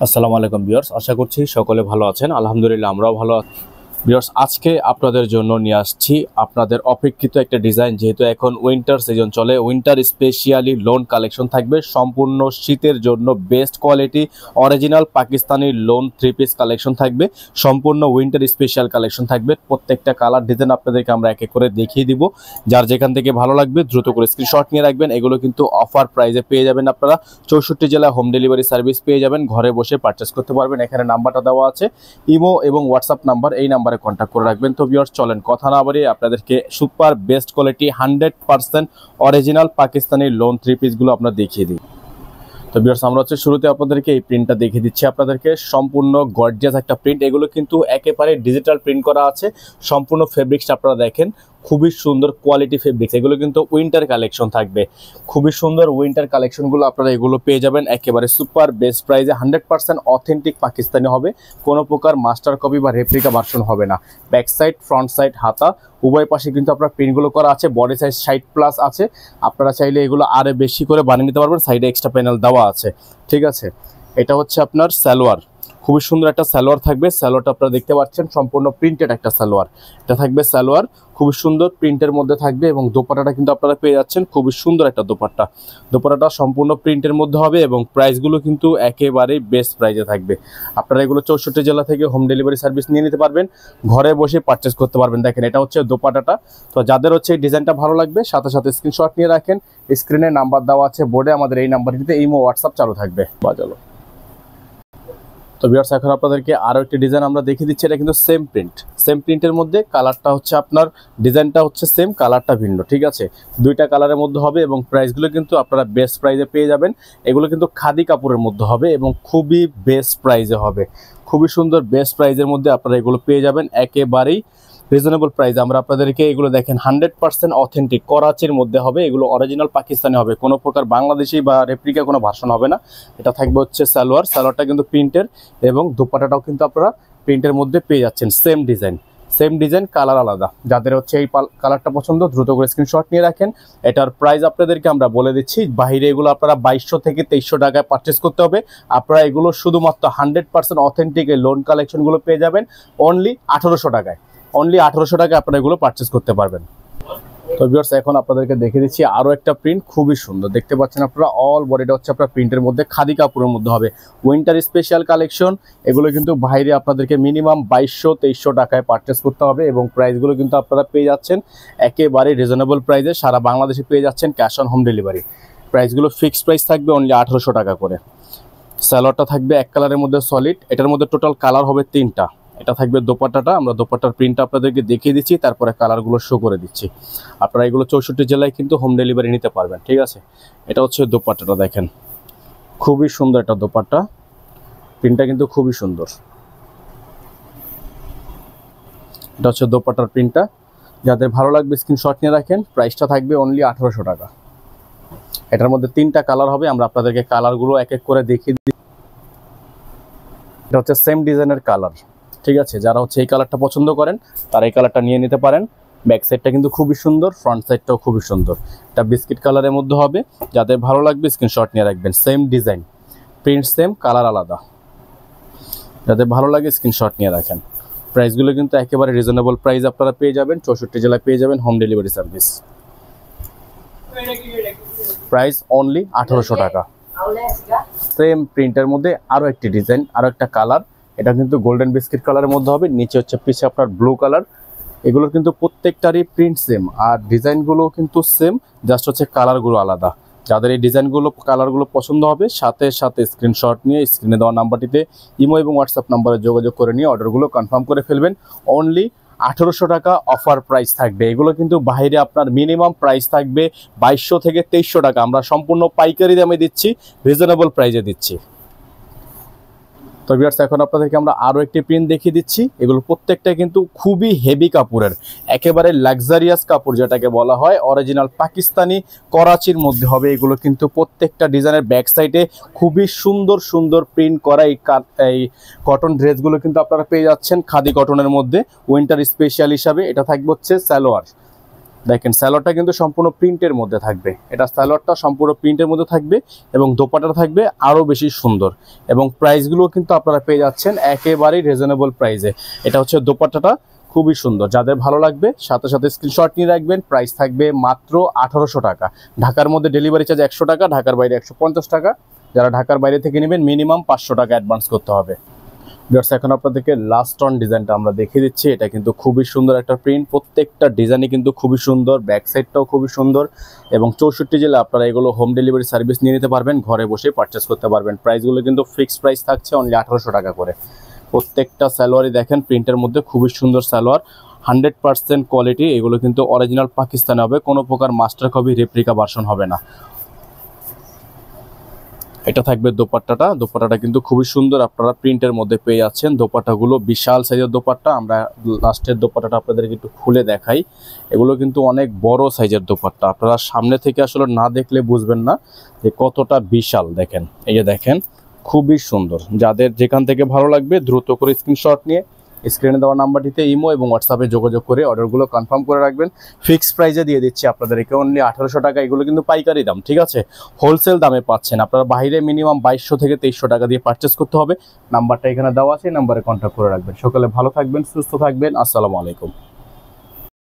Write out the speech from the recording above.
আসসালামু আলাইকুম ভিউয়ার্স, আশা করছি সকলে ভালো আছেন। আলহামদুলিল্লাহ আমরাও ভালো আছি। ভিউয়ার্স, আজকে আপনাদের জন্য নিয়ে আসছি আপনাদের অপেক্ষিত একটা ডিজাইন। যেহেতু এখন উইন্টার সিজন চলে, উইন্টার স্পেশালি লোন কালেকশন থাকবে সম্পূর্ণ শীতের জন্য। Best quality original Pakistani loan three piece collection থাকবে, সম্পূর্ণ উইন্টার স্পেশাল কালেকশন থাকবে। প্রত্যেকটা কালার ডিজাইন আপনাদেরকে আমরা এক এক করে দেখিয়ে দিব। যার যেখান থেকে ভালো লাগবে দ্রুত করে স্ক্রিনশট নিয়ে রাখবেন। এগুলো কিন্তু অফার প্রাইসে পেয়ে যাবেন আপনারা। 64 জেলায় হোম ডেলিভারি সার্ভিস পেয়ে যাবেন, ঘরে বসে পারচেস করতে পারবেন। এখানে নাম্বারটা দেওয়া আছে, ইমো এবং হোয়াটসঅ্যাপ নাম্বার, এই নাম্বারে কন্ট্যাক্ট করে রাখবেন। তো ভিউয়ার্স চলেন কথা না বাড়িয়ে আপনাদেরকে super best quality 100% original Pakistani loan three পিসগুলো আপনারা দেখিয়ে দিই। তো ভিউয়ার্স আমরা শুরুতে আপনাদেরকে এই প্রিন্টটা দেখিয়ে দিচ্ছি। আপনাদেরকে সম্পূর্ণ গর্জিয়াস একটা প্রিন্ট, এগুলো কিন্তু একেবারে ডিজিটাল প্রিন্ট করা আছে। সম্পূর্ণ ফেব্রিক্সটা আপনারা দেখেন, খুবই সুন্দর কোয়ালিটি ফেব্রিক্স। এগুলো কিন্তু উইন্টার কালেকশন থাকবে, খুবই সুন্দর উইন্টার কালেকশনগুলো আপনারা এগুলো পেয়ে যাবেন একেবারে সুপার বেস্ট প্রাইসে। 100% অথেন্টিক পাকিস্তানি হবে, কোনো প্রকার মাস্টার কপি বা রেপ্লিকা ভার্সন হবে না। ব্যাক সাইড, ফ্রন্ট সাইড, হাতা উভয় পাশে কিন্তু আপনার প্রিন্টগুলো করা আছে। বডি সাইজ 60+ আছে, আপনারা চাইলে এগুলো আরও বেশি করে বানিয়ে নিতে পারবেন। সাইডে এক্সট্রা প্যানেল দেওয়া আছে, ঠিক আছে। এটা হচ্ছে আপনার সালোয়ার, খুবই সুন্দর একটা সালোয়ার থাকবে। সালোয়ারটা আপনারা দেখতে পাচ্ছেন সম্পূর্ণ প্রিন্টেড একটা সালোয়ার। এটা থাকবে সালোয়ার, খুবই সুন্দর প্রিন্টের মধ্যে থাকবে। এবং দোপাট্টাটা কিন্তু আপনারা পেয়ে যাচ্ছেন খুবই সুন্দর একটা দোপাট্টা। দোপাট্টাটা সম্পূর্ণ প্রিন্টের মধ্যে হবে এবং প্রাইসগুলো কিন্তু একেবারেই বেস্ট প্রাইসে থাকবে। আপনারা এগুলো 64 জেলা থেকে হোম ডেলিভারি সার্ভিস নিয়ে নিতে পারবেন, ঘরে বসে পারচেস করতে পারবেন। দেখেন এটা হচ্ছে দোপাট্টাটা। তো যাদের হচ্ছে এই ডিজাইনটা ভালো লাগবে সাথে সাথে স্ক্রিনশট নিয়ে রাখেন। স্ক্রিনে নাম্বার দেওয়া আছে বোর্ডে, আমাদের এই নাম্বারটিতে ইমো হোয়াটসঅ্যাপ চালু থাকবে। বাজালো। তো ভিউয়ার্স এখন আপনাদেরকে আরও একটি ডিজাইন আমরা দেখিয়ে দিচ্ছি। এটা কিন্তু সেম প্রিন্ট, সেম প্রিন্টের মধ্যে কালারটা হচ্ছে আপনার, ডিজাইনটা হচ্ছে সেম, কালারটা ভিন্ন, ঠিক আছে। দুইটা কালারের মধ্যে হবে এবং প্রাইসগুলো কিন্তু আপনারা বেস্ট প্রাইসে পেয়ে যাবেন। এগুলো কিন্তু খাদি কাপড়ের মধ্যে হবে এবং খুবই বেস্ট প্রাইসে হবে। খুবই সুন্দর বেস্ট প্রাইসের মধ্যে আপনারা এগুলো পেয়ে যাবেন একেবারেই রিজনেবল প্রাইস। আমরা আপনাদেরকে এগুলো দেখেন 100% অথেন্টিক করাচির মধ্যে হবে। এগুলো অরিজিনাল পাকিস্তানি হবে, কোনো প্রকার বাংলাদেশি বা রেপ্লিকা কোনো ভার্সন হবে না। এটা থাকবে হচ্ছে সালোয়ার, সালোয়ারটা কিন্তু প্রিন্টের এবং দুপাট্টাটাও কিন্তু আপনারা প্রিন্টের মধ্যে পেয়ে যাচ্ছেন। Same design, same design, colour আলাদা। যাদের হচ্ছে এই কালারটা পছন্দ দ্রুত করে স্ক্রিনশট নিয়ে রাখেন। এটার প্রাইস আপনাদেরকে আমরা বলে দিচ্ছি। বাইরে এগুলো আপনারা 2200 থেকে 2300 টাকায় পারচেস করতে হবে। আপনারা এগুলো শুধুমাত্র 100% অথেন্টিক এই লোন কালেকশনগুলো পেয়ে যাবেন অনলি 1800 টাকায়। অনলি 1800 টাকায় আপনারা এগুলো পারচেস করতে পারবেন। তো ভিউয়ার্স এখন আপনাদেরকে দেখে দিচ্ছি আরও একটা প্রিন্ট, খুবই সুন্দর দেখতে পাচ্ছেন আপনারা। অল বডিটা হচ্ছে আপনার প্রিন্টের মধ্যে, খাদি কাপড়ের মধ্যে হবে, উইন্টার স্পেশাল কালেকশন। এগুলো কিন্তু বাইরে আপনাদেরকে মিনিমাম 2200-2300 টাকায় পারচেস করতে হবে এবং প্রাইসগুলো কিন্তু আপনারা পেয়ে যাচ্ছেন একেবারে রিজনেবল প্রাইসে। সারা বাংলাদেশে পেয়ে যাচ্ছেন ক্যাশ অন হোম ডেলিভারি। প্রাইসগুলো ফিক্সড প্রাইস থাকবে অনলি 1800 টাকা করে। সালোয়ারটা থাকবে এক কালারের মধ্যে সলিড, এটার মধ্যে টোটাল কালার হবে 3টা। এটা থাকবে দোপাট্টাটা, আমরা দোপাট্টার প্রিন্টটা আপনাদেরকে দেখিয়ে দিচ্ছি, তারপরে কালারগুলো শো করে দিচ্ছি। আপনারা এগুলো 64 জেলায় কিন্তু হোম ডেলিভারি নিতে পারবেন, ঠিক আছে। এটা হচ্ছে দোপাট্টাটা, দেখেন খুবই সুন্দর একটা দোপাট্টা, প্রিন্টটা কিন্তু খুবই সুন্দর। এটা হচ্ছে দোপাট্টার প্রিন্টটা। যাদের ভালো লাগবে স্ক্রিনশট নিয়ে রাখেন। প্রাইসটা থাকবে অনলি 1800 টাকা। এটার মধ্যে 3টা কালার হবে, আমরা আপনাদেরকে কালারগুলো এক এক করে দেখিয়ে দিই। এটা হচ্ছে সেম ডিজাইনের কালার, ঠিক আছে। যারা হচ্ছে এই কালারটা পছন্দ করেন তারা এই কালারটা নিয়ে নিতে পারেন। ব্যাক সাইডটা কিন্তু খুবই সুন্দর, ফ্রন্ট সাইডটাও খুবই সুন্দর। এটা বিস্কিট কালারের মধ্যে হবে। যাদের ভালো লাগবে স্ক্রিনশট নিয়ে রাখবেন। Same design, print same, colour আলাদা। যাদের ভালো লাগে স্ক্রিনশট নিয়ে রাখেন। প্রাইসগুলো কিন্তু একেবারে রিজনেবল প্রাইস আপনারা পেয়ে যাবেন। 64 জেলায় পেয়ে যাবেন home delivery service. Price only 1800 টাকা। সেম প্রিন্টের মধ্যে আরও একটি ডিজাইন, আরও একটা কালার। এটা কিন্তু গোল্ডেন বিস্কিট কালারের মধ্যে হবে, নিচে হচ্ছে পিছে আপনার ব্লু কালার। এগুলোর কিন্তু প্রত্যেকটারই প্রিন্ট সেম আর ডিজাইনগুলো কিন্তু সেম, জাস্ট হচ্ছে কালারগুলো আলাদা। যাদের এই ডিজাইনগুলো কালারগুলো পছন্দ হবে সাথে সাথে স্ক্রিনশট নিয়ে স্ক্রিনে দেওয়া নাম্বারটিতে ইমো এবং হোয়াটসঅ্যাপ নাম্বারে যোগাযোগ করে নিয়ে অর্ডারগুলো কনফার্ম করে ফেলবেন। অনলি 1800 টাকা অফার প্রাইস থাকবে। এগুলো কিন্তু বাইরে আপনার মিনিমাম প্রাইস থাকবে 2200 থেকে 2300 টাকা। আমরা সম্পূর্ণ পাইকারি দামে দিচ্ছি, রিজনেবল প্রাইসে দিচ্ছি। তো ভিউয়ার্স এখন আপনাদেরকে আমরা আরও একটি প্রিন্ট দেখিয়ে দিচ্ছি। এগুলো প্রত্যেকটা কিন্তু খুবই হেভি কাপড়ের, একেবারে লাক্সারিয়াস কাপড় যেটাকে বলা হয়, অরিজিনাল পাকিস্তানি করাচির মধ্যে হবে। এগুলো কিন্তু প্রত্যেকটা ডিজাইনের ব্যাক সাইডে খুবই সুন্দর সুন্দর প্রিন্ট করা এই কটন ড্রেসগুলো কিন্তু আপনারা পেয়ে যাচ্ছেন খাদি কটনের মধ্যে উইন্টার স্পেশাল হিসাবে। এটা থাকবে হচ্ছে সালোয়ার, দেখেন সালোয়ারটা কিন্তু সম্পূর্ণ প্রিন্টের মধ্যে থাকবে, এটা সালোয়ারটা সম্পূর্ণ প্রিন্টের মধ্যে থাকবে এবং দোপাট্টাটা থাকবে আরও বেশি সুন্দর এবং প্রাইসগুলো কিন্তু আপনারা পেয়ে যাচ্ছেন একেবারেই রিজনেবল প্রাইসে। এটা হচ্ছে দোপাট্টাটা খুবই সুন্দর, যাদের ভালো লাগবে সাথে সাথে স্ক্রিনশট নিয়ে রাখবেন। প্রাইস থাকবে মাত্র 1800 টাকা। ঢাকার মধ্যে ডেলিভারি চার্জ 100 টাকা, ঢাকার বাইরে 150 টাকা। যারা ঢাকার বাইরে থেকে নেবেন মিনিমাম 500 টাকা অ্যাডভান্স করতে হবে। ভিউয়ার্স এখন আপনাদেরকে লাস্ট অন ডিজাইনটা আমরা দেখিয়ে দিচ্ছি। এটা কিন্তু খুবই সুন্দর একটা প্রিন্ট, প্রত্যেকটা ডিজাইনই কিন্তু খুবই সুন্দর, ব্যাক সাইডটাও খুবই সুন্দর এবং 64 জেলা আপনারা এগুলো হোম ডেলিভারি সার্ভিস নিয়ে নিতে পারবেন, ঘরে বসে পারচেস করতে পারবেন। প্রাইসগুলো কিন্তু ফিক্সড প্রাইস থাকছে অনলি 1800 টাকা করে। প্রত্যেকটা সালোয়ারই দেখেন প্রিন্টের মধ্যে খুবই সুন্দর সালোয়ার, 100% কোয়ালিটি। এগুলো কিন্তু অরিজিনাল পাকিস্তানি হবে, কোনো প্রকার মাস্টার কপি রেপ্লিকা ভার্সন হবে না। এটা থাকবে দোপাট্টাটা, দোপাট্টাটা কিন্তু খুবই সুন্দর, আপনারা প্রিন্টের মধ্যে পেয়ে যাচ্ছেন। দোপাট্টাগুলো বিশাল সাইজের দোপাট্টা। আমরা লাস্টের দোপাট্টাটা আপনাদেরকে একটু খুলে দেখাই। এগুলো কিন্তু অনেক বড় সাইজের দোপাট্টা, আপনারা সামনে থেকে আসলে না দেখলে বুঝবেন না যে কতটা বিশাল। দেখেন এই যে দেখেন, খুবই সুন্দর। যাদের যেখান থেকে ভালো লাগবে দ্রুত করে স্ক্রিনশট নিয়ে স্ক্রিনে দেওয়া নাম্বারটিতে ইমো এবং হোয়াটসঅ্যাপে যোগাযোগ করে অর্ডারগুলো কনফার্ম করে রাখবেন। ফিক্সড প্রাইসে দিয়ে দিচ্ছি আপনাদেরকে অনলি 1800 টাকা। এগুলো কিন্তু পাইকারি দাম, ঠিক আছে, হোলসেল দামে পাচ্ছেন আপনারা। বাইরে মিনিমাম 2200 থেকে 2300 টাকা দিয়ে পারচেস করতে হবে। নাম্বারটা এখানে দেওয়া আছে, নাম্বারে কন্ট্যাক্ট করে রাখবেন। সকালে ভালো থাকবেন, সুস্থ থাকবেন। আসসালামু আলাইকুম।